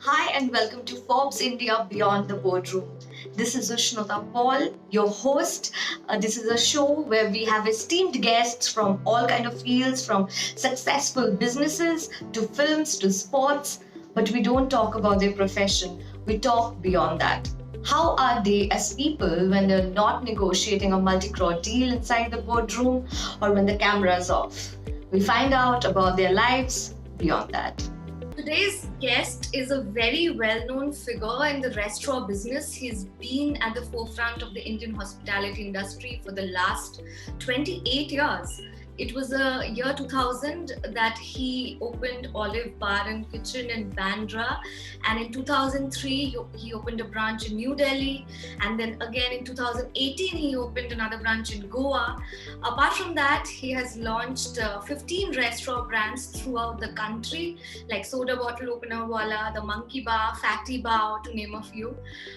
Hi and welcome to Forbes India Beyond the Boardroom. This is Ushnota Paul, your host. This is a show where we have esteemed guests from all kind of fields, from successful businesses to films to sports, but we don't talk about their profession. We talk beyond that. How are they as people when they're not negotiating a multi-crore deal inside the boardroom or when the camera is off? We find out about their lives beyond that. Today's guest is a very well-known figure in the restaurant business. He's been at the forefront of the Indian hospitality industry for the last 28 years. It was the year 2000 that he opened Olive Bar and Kitchen in Bandra, and in 2003 he opened a branch in New Delhi, and then again in 2018 he opened another branch in Goa. Apart from that, he has launched 15 restaurant brands throughout the country, like Soda Bottle Opener Wala, the Monkey Bar, Fatty Bar, to name a few.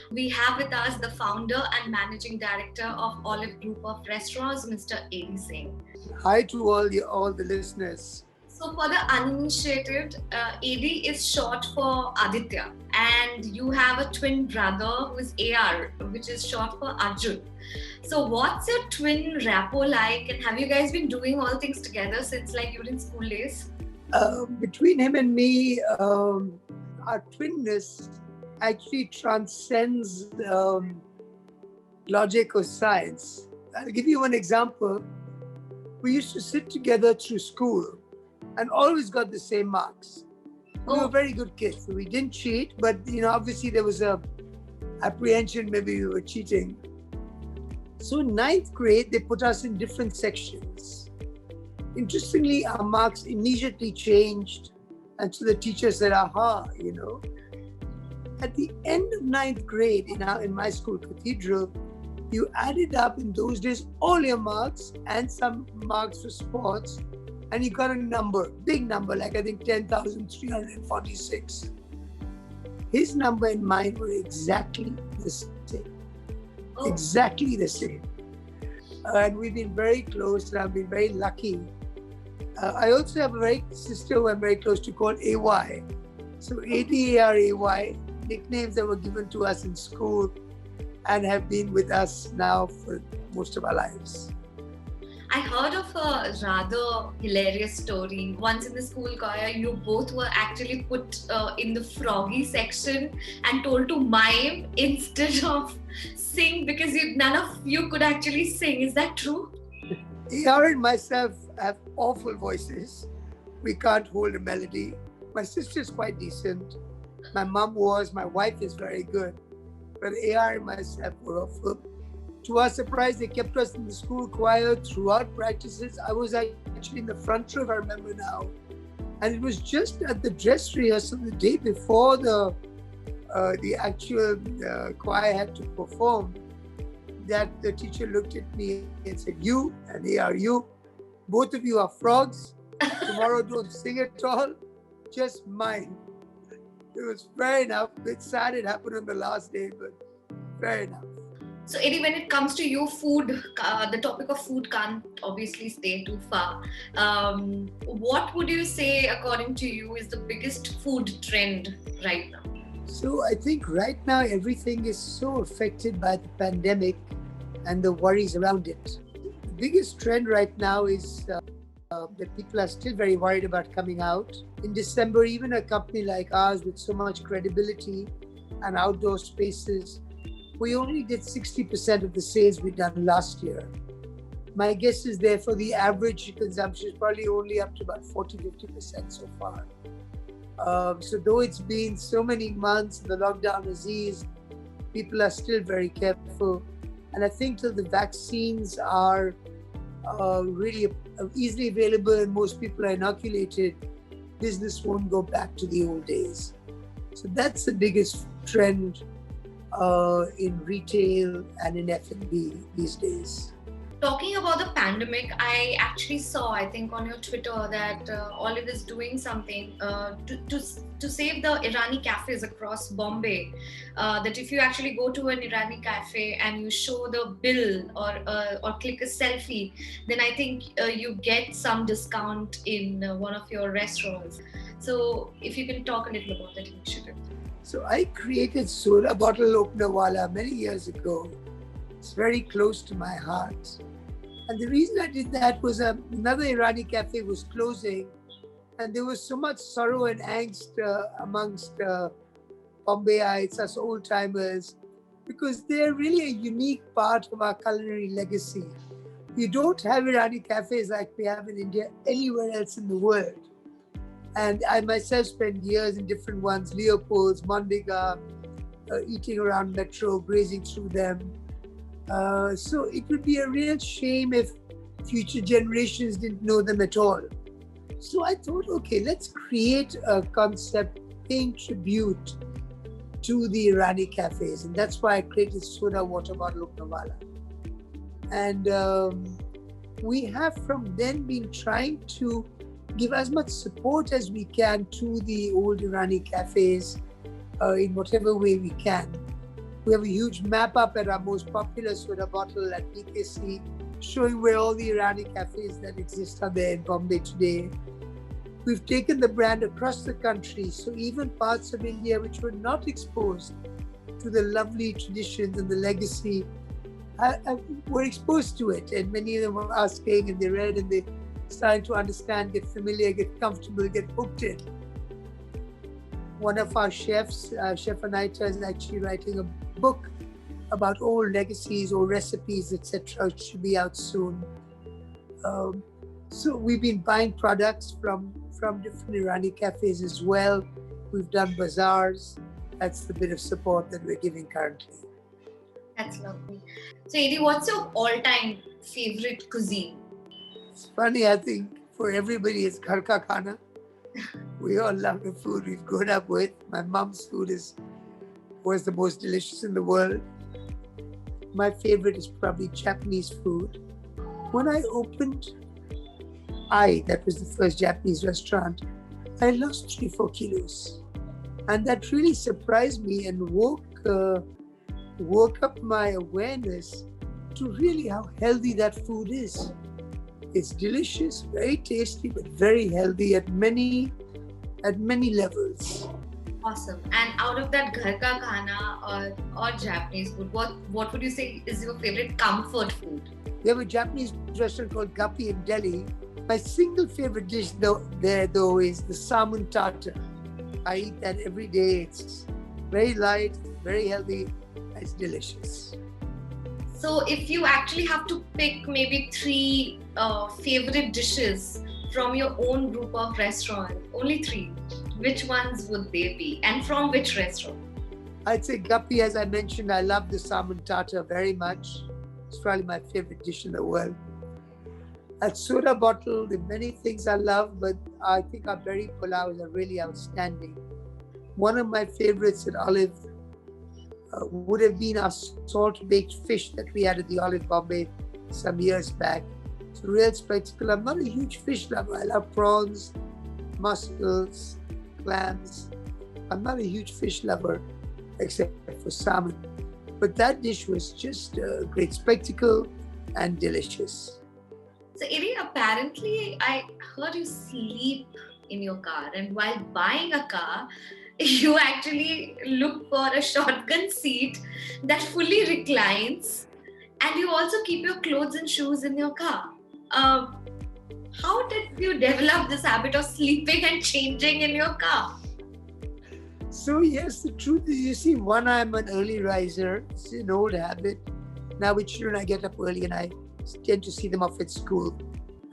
We have with us the founder and managing director of Olive Group of Restaurants, Mr. A.D. Singh. Hi to all the listeners. So for the uninitiated, AD is short for Aditya, and you have a twin brother who is AR, which is short for Arjun. So what's your twin rapport like, and have you guys been doing all things together since like you were in school days? Between him and me, our twinness actually transcends logic or science. I'll give you one example. We used to sit together through school and always got the same marks. We were very good kids. So we didn't cheat, but obviously there was a apprehension maybe we were cheating. So in ninth grade, they put us in different sections. Interestingly, our marks immediately changed. And so the teacher said, aha, At the end of ninth grade in my school, Cathedral, you added up in those days all your marks and some marks for sports, and you got a number, big number, like I think 10,346. His number and mine were exactly the same. Exactly the same. And we've been very close, and I've been very lucky. I also have a sister who I'm very close to called AY. So ADARAY, nicknames that were given to us in school and have been with us now for most of our lives. I heard of a rather hilarious story. Once in the school choir, you both were actually put in the froggy section and told to mime instead of sing because none of you could actually sing. Is that true? AR and myself have awful voices. We can't hold a melody. My sister's quite decent. My mom was. My wife is very good. But AR and myself were awful. To our surprise, they kept us in the school choir throughout practices. I was actually in the front row, if I remember now. And it was just at the dress rehearsal the day before the actual choir had to perform that the teacher looked at me and said, you and AR, you, both of you are frogs. Tomorrow don't sing at all, just mime. It was fair enough. It's sad it happened on the last day, but fair enough. So, Eddie, when it comes to you, food, the topic of food can't obviously stay too far. What would you say, according to you, is the biggest food trend right now? So, I think right now everything is so affected by the pandemic and the worries around it. The biggest trend right now is that people are still very worried about coming out. In December, even a company like ours with so much credibility and outdoor spaces, we only did 60% of the sales we'd done last year. My guess is therefore the average consumption is probably only up to about 40-50% so far. So though it's been so many months, the lockdown has eased, people are still very careful. And I think till the vaccines are really easily available and most people are inoculated, business won't go back to the old days. So that's the biggest trend in retail and in F&B these days. Talking about the pandemic, I actually saw, I think on your Twitter, that Olive is doing something to save the Irani cafes across Bombay. That if you actually go to an Irani cafe and you show the bill or click a selfie, then I think you get some discount in one of your restaurants. So if you can talk a little about that initiative. So I created Soda Bottle Opener Wala many years ago. It's very close to my heart. And the reason I did that was another Irani cafe was closing, and there was so much sorrow and angst amongst Bombayites, us old timers, because they're really a unique part of our culinary legacy. You don't have Irani cafes like we have in India anywhere else in the world. And I myself spent years in different ones, Leopold's, Mondiga, eating around Metro, grazing through them. So it would be a real shame if future generations didn't know them at all. So I thought, okay, let's create a concept paying tribute to the Irani cafes. And that's why I created Soda Water Bottle Opener Wala. And we have from then been trying to give as much support as we can to the old Irani cafes in whatever way we can. We have a huge map up at our most popular soda bottle at PKC, showing where all the Irani cafes that exist are there in Bombay today. We've taken the brand across the country, so even parts of India which were not exposed to the lovely traditions and the legacy were exposed to it. And many of them were asking, and they read, and they started to understand, get familiar, get comfortable, get hooked in. One of our chefs, Chef Anita, is actually writing a book about old legacies, old recipes, etc. It should be out soon. So we've been buying products from different Irani cafes as well. We've done bazaars. That's the bit of support that we're giving currently. That's lovely. So, Edie, what's your all-time favorite cuisine? It's funny, I think for everybody it's ghar ka khana. We all love the food we've grown up with. My mom's food was the most delicious in the world. My favorite is probably Japanese food. When I opened that was the first Japanese restaurant, I lost 3-4 kilos. And that really surprised me and woke up my awareness to really how healthy that food is. It's delicious, very tasty, but very healthy at many levels. Awesome. And out of that ghar ka khana or Japanese food, what would you say is your favorite comfort food? We have a Japanese restaurant called Guppy in Delhi. My single favorite dish though is the salmon tartar. I eat that every day. It's very light, very healthy, it's delicious. So if you actually have to pick maybe 3 favorite dishes from your own group of restaurants, only 3, which ones would they be and from which restaurant? I'd say Guppy, as I mentioned, I love the salmon tartar very much. It's probably my favorite dish in the world. At Soda Bottle, there are many things I love, but I think our berry pulaus are really outstanding. One of my favorites at Olive would have been our salt-baked fish that we had at the Olive Bombay some years back. It's a real spectacle. I'm not a huge fish lover. I love prawns, mussels, clams. I'm not a huge fish lover except for salmon. But that dish was just a great spectacle and delicious. So, Edie, apparently I heard you sleep in your car, and while buying a car, you actually look for a shotgun seat that fully reclines, and you also keep your clothes and shoes in your car. How did you develop this habit of sleeping and changing in your car? So yes, the truth is, you see, I'm an early riser. It's an old habit. Now with children, I get up early and I tend to see them off at school.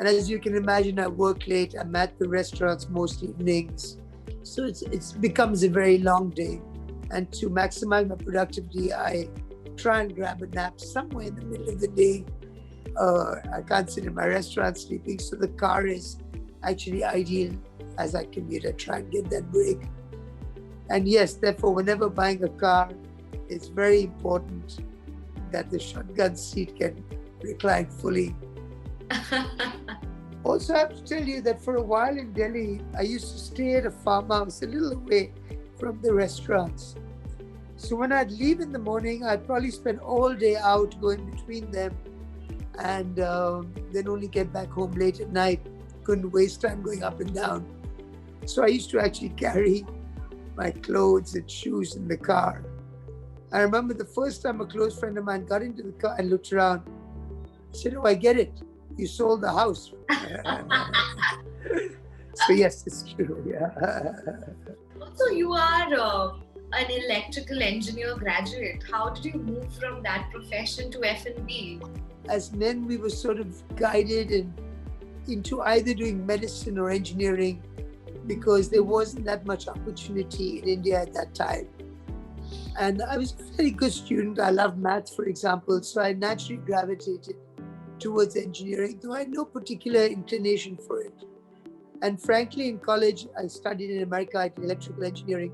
And as you can imagine, I work late. I'm at the restaurants most evenings. So it becomes a very long day. And to maximize my productivity, I try and grab a nap somewhere in the middle of the day. I can't sit in my restaurant sleeping, so the car is actually ideal as I commute. I try and get that break. And yes, therefore, whenever buying a car, it's very important that the shotgun seat can recline fully. Also, I have to tell you that for a while in Delhi, I used to stay at a farmhouse a little away from the restaurants. So when I'd leave in the morning, I'd probably spend all day out going between them and then only get back home late at night. Couldn't waste time going up and down. So I used to actually carry my clothes and shoes in the car. I remember the first time a close friend of mine got into the car and looked around. He said, "Oh, I get it. You sold the house." So yes, it's true. Yeah. Also, you are an electrical engineer graduate. How did you move from that profession to F&B? As men, we were sort of guided into either doing medicine or engineering because there wasn't that much opportunity in India at that time. And I was a very good student. I loved maths, for example, so I naturally gravitated towards engineering, though I had no particular inclination for it. And frankly, in college, I studied in America, I did electrical engineering.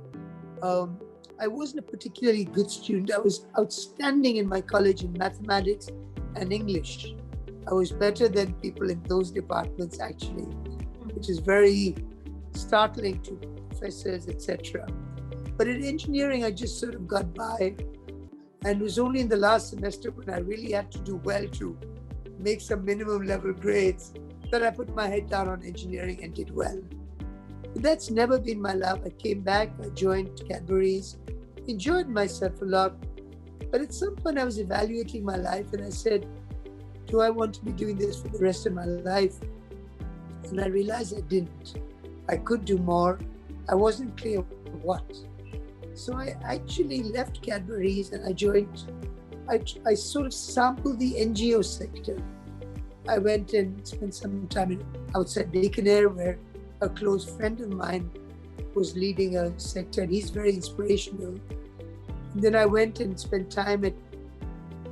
I wasn't a particularly good student. I was outstanding in my college in mathematics and English. I was better than people in those departments, actually, which is very startling to professors, etc. But in engineering, I just sort of got by. And it was only in the last semester when I really had to do well to make some minimum level grades that I put my head down on engineering and did well. But that's never been my love. I came back, I joined Cadbury's, enjoyed myself a lot. But at some point I was evaluating my life and I said, do I want to be doing this for the rest of my life? And I realized I didn't. I could do more. I wasn't clear what. So I actually left Cadbury's and I joined, I sort of sampled the NGO sector. I went and spent some time outside Bikaner where a close friend of mine was leading a sector and he's very inspirational. And then I went and spent time at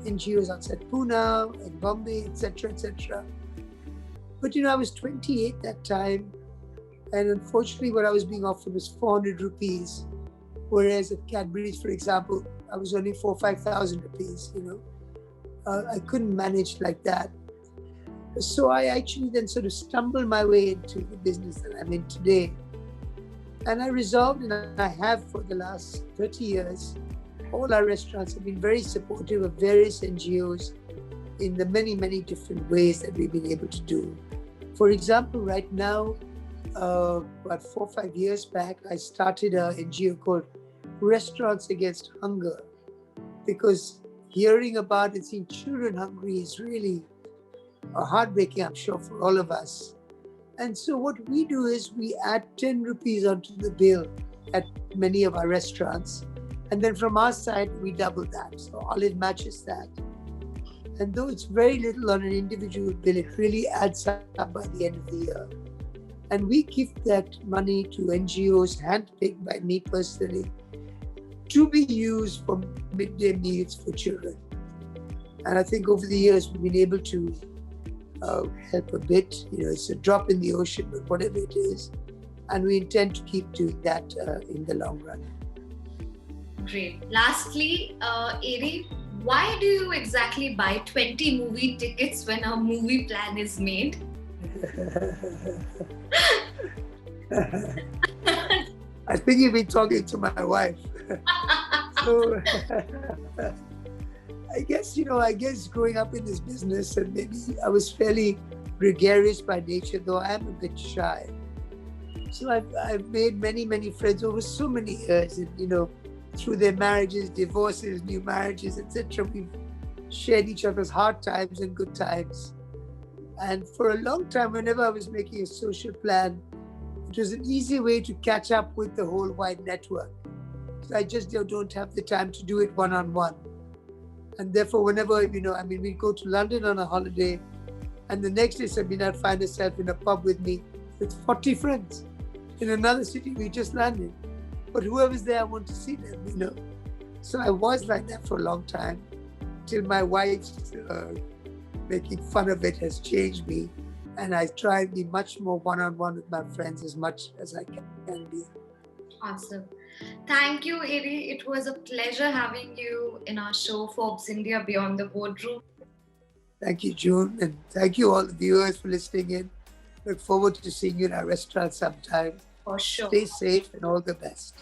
NGOs outside Pune and Bombay, etc., etc. But I was 28 that time, and unfortunately what I was being offered was 400 rupees, whereas at Cadbury's, for example, I was only 4,000 or 5,000 rupees, I couldn't manage like that. So I actually then sort of stumbled my way into the business that I'm in today. And I resolved, and I have for the last 30 years, all our restaurants have been very supportive of various NGOs in the many, many different ways that we've been able to do. For example, right now, about 4 or 5 years back, I started an NGO called Restaurants Against Hunger, because hearing about and seeing children hungry is really heartbreaking, I'm sure, for all of us. And so what we do is we add 10 rupees onto the bill at many of our restaurants. And then from our side, we double that. So Olive matches that. And though it's very little on an individual bill, it really adds up by the end of the year. And we give that money to NGOs, handpicked by me personally, to be used for midday meals for children. And I think over the years, we've been able to help a bit. It's a drop in the ocean, but whatever it is. And we intend to keep doing that in the long run. Great. Lastly, Eri, why do you exactly buy 20 movie tickets when a movie plan is made? I think you've been talking to my wife. So I guess growing up in this business, and maybe I was fairly gregarious by nature, though I am a bit shy. So I've made many, many friends over so many years, and through their marriages, divorces, new marriages, etc. We've shared each other's hard times and good times. And for a long time, whenever I was making a social plan, it was an easy way to catch up with the whole wide network. So I just don't have the time to do it one-on-one. And therefore, whenever, we'd go to London on a holiday, and the next day, I'd find herself in a pub with me with 40 friends in another city we just landed. But whoever's there, I want to see them, So I was like that for a long time, till my wife's making fun of it has changed me. And I try and be much more one-on-one with my friends as much as I can be. Awesome. Thank you, Eri. It was a pleasure having you in our show, Forbes India Beyond the Boardroom. Thank you, June. And thank you all the viewers for listening in. Look forward to seeing you in our restaurant sometime. For sure. Stay safe and all the best.